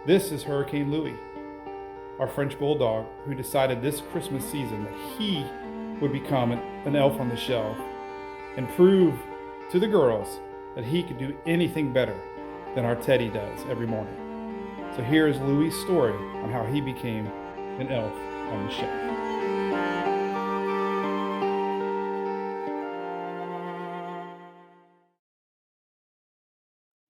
This is Hurricane Louie, our French bulldog who decided this Christmas season that he would become an elf on the shelf and prove to the girls that he could do anything better than our Teddy does every morning. So here is Louie's story on how he became an elf on the shelf.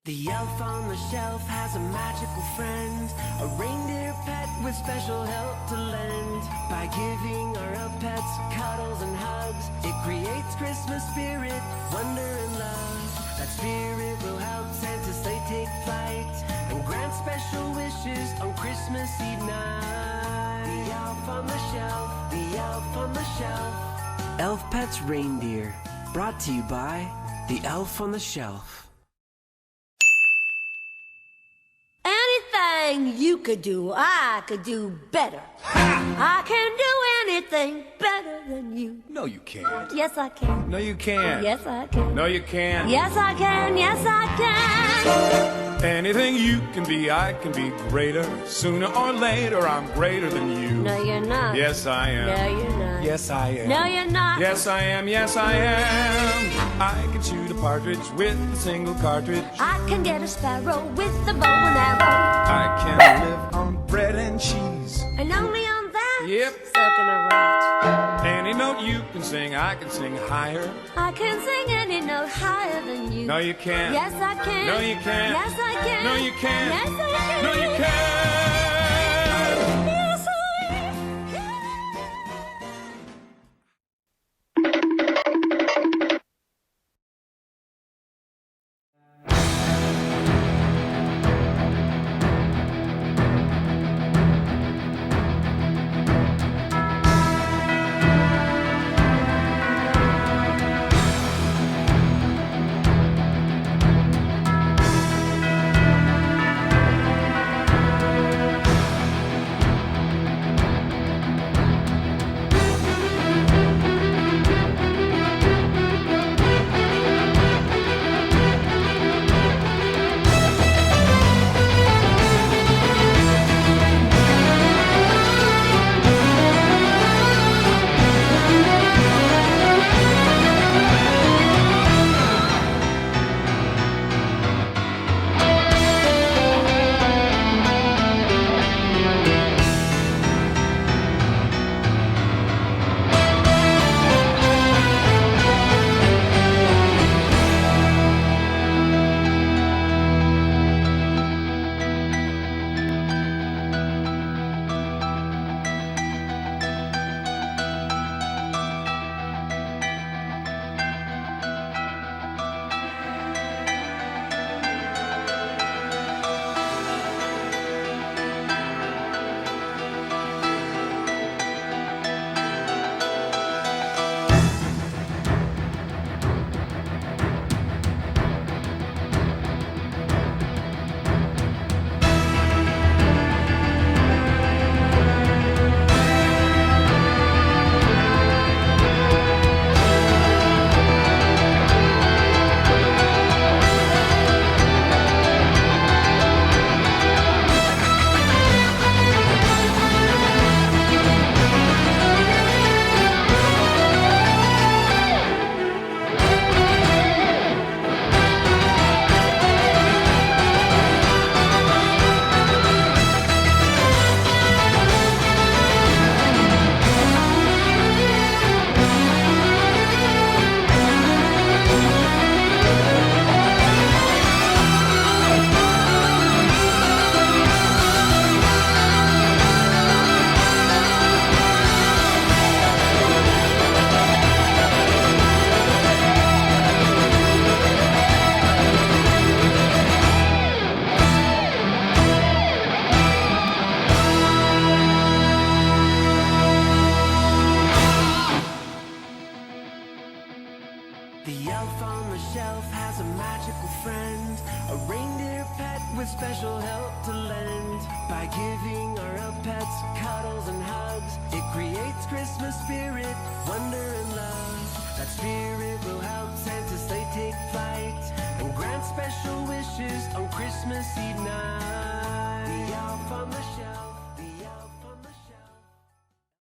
The elf on the shelf has a magical friend, a reindeer pet with special help to lend. By giving our elf pets cuddles and hugs, it creates Christmas spirit, wonder and love. That spirit will help Santa's sleigh take flight and grant special wishes on Christmas Eve night. The elf on the shelf, the elf on the shelf. Elf Pets Reindeer, brought to you by the Elf on the Shelf. Anything you could do, I could do better. I can do anything better than you. No, you can't. Yes, I can. No, you can't. Yes, I can. No, you can't. Yes, I can. Yes, I can. Anything you can be, I can be greater. Sooner or later, I'm greater than you. No, you're not. Yes, I am. No, you're not. Yes, I am. No, you're not. Yes, I am. Yes, I am. I can shoot a partridge with a single cartridge. I can get a sparrow with a bow and arrow. I can live on bread and cheese. And only on that? Yep. So can a rat. Any note you can sing, I can sing higher. I can sing any note higher than you. No, you can't. Yes, I can. No, you can't. Yes, I can. No, you can't. Yes, I can. No, you can't. Yes, I can. The elf on the shelf has a magical friend, a reindeer pet with special help to lend. By giving our elf pets cuddles and hugs, it creates Christmas spirit, wonder and love. That spirit will help Santa's sleigh take flight and grant special wishes on Christmas Eve night.